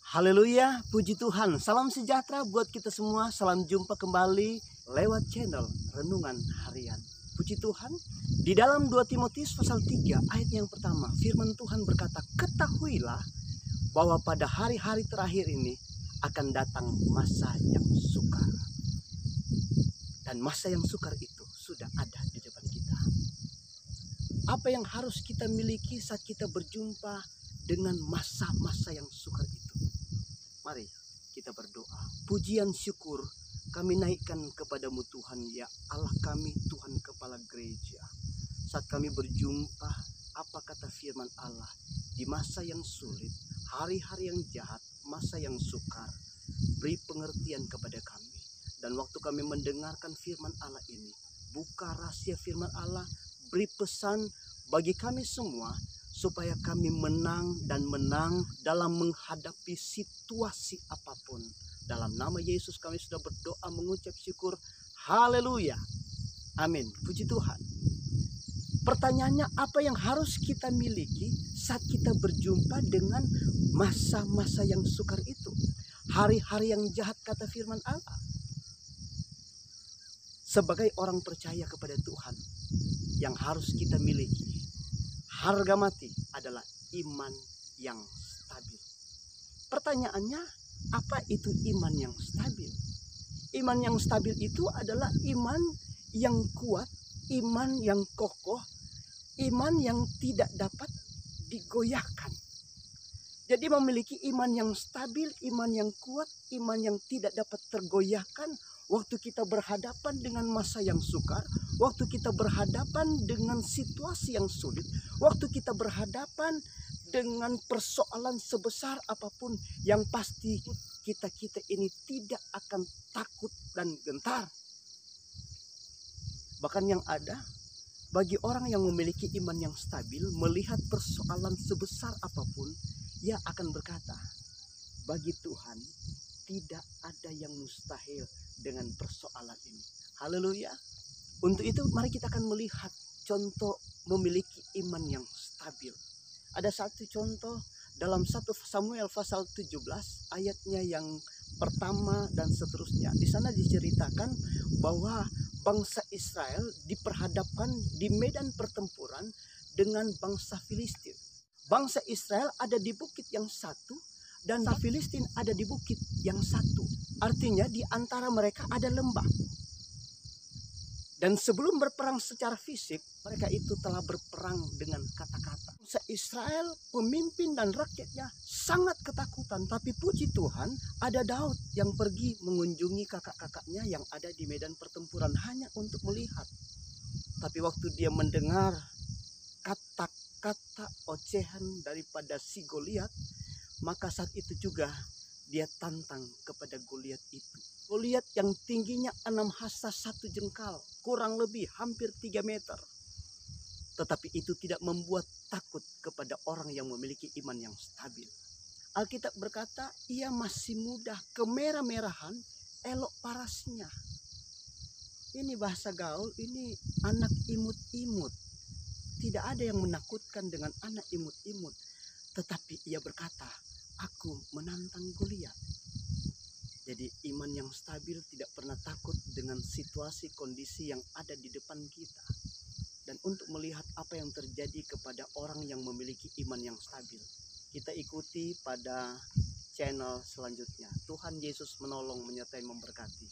Haleluya, puji Tuhan. Salam sejahtera buat kita semua. Salam jumpa kembali lewat channel Renungan Harian. Puji Tuhan, di dalam 2 Timotius pasal 3 ayat yang pertama, firman Tuhan berkata, "Ketahuilah bahwa pada hari-hari terakhir ini akan datang masa yang sukar." Dan masa yang sukar itu sudah ada di depan kita. Apa yang harus kita miliki saat kita berjumpa dengan masa-masa yang sukar itu? Mari kita berdoa. Pujian syukur kami naikkan kepadamu Tuhan, ya Allah kami, Tuhan Kepala Gereja. Saat kami berjumpa, apa kata firman Allah? Di masa yang sulit, hari-hari yang jahat, masa yang sukar, beri pengertian kepada kami. Dan waktu kami mendengarkan firman Allah ini, buka rahasia firman Allah, beri pesan bagi kami semua, supaya kami menang dan menang dalam menghadapi situasi apapun. Dalam nama Yesus kami sudah berdoa mengucap syukur. Haleluya. Amin. Puji Tuhan. Pertanyaannya, apa yang harus kita miliki saat kita berjumpa dengan masa-masa yang sukar itu? Hari-hari yang jahat kata firman Allah. Sebagai orang percaya kepada Tuhan, yang harus kita miliki, harga mati adalah iman yang stabil. Pertanyaannya, apa itu iman yang stabil? Iman yang stabil itu adalah iman yang kuat, iman yang kokoh, iman yang tidak dapat digoyahkan. Jadi memiliki iman yang stabil, iman yang kuat, iman yang tidak dapat tergoyahkan. Waktu kita berhadapan dengan masa yang sukar, waktu kita berhadapan dengan situasi yang sulit, waktu kita berhadapan dengan persoalan sebesar apapun, yang pasti kita ini tidak akan takut dan gentar. Bahkan yang ada, bagi orang yang memiliki iman yang stabil, melihat persoalan sebesar apapun, ia akan berkata, bagi Tuhan tidak ada yang mustahil dengan persoalan ini. Haleluya. Untuk itu mari kita akan melihat contoh memiliki iman yang stabil. Ada satu contoh dalam 1 Samuel pasal 17 ayatnya yang pertama dan seterusnya. Di sana diceritakan bahwa bangsa Israel diperhadapkan di medan pertempuran dengan bangsa Filistin. Bangsa Israel ada di bukit yang satu dan bangsa Filistin ada di bukit yang satu. Artinya di antara mereka ada lembah. Dan sebelum berperang secara fisik, mereka itu telah berperang dengan kata-kata. Bangsa Israel, pemimpin dan rakyatnya sangat ketakutan. Tapi puji Tuhan, ada Daud yang pergi mengunjungi kakak-kakaknya yang ada di medan pertempuran hanya untuk melihat. Tapi waktu dia mendengar kata-kata ocehan daripada si Goliat, maka saat itu juga dia tantang kepada Goliat itu. Goliat yang tingginya 6 hasta 1 jengkal, kurang lebih hampir 3 meter. Tetapi itu tidak membuat takut kepada orang yang memiliki iman yang stabil. Alkitab berkata, ia masih muda, kemerah-merahan, elok parasnya. Ini bahasa gaul, ini anak imut-imut. Tidak ada yang menakutkan dengan anak imut-imut. Tetapi ia berkata, aku menantang Goliat. Jadi iman yang stabil tidak pernah takut dengan situasi kondisi yang ada di depan kita. Dan untuk melihat apa yang terjadi kepada orang yang memiliki iman yang stabil, kita ikuti pada channel selanjutnya. Tuhan Yesus menolong, menyertai, memberkati.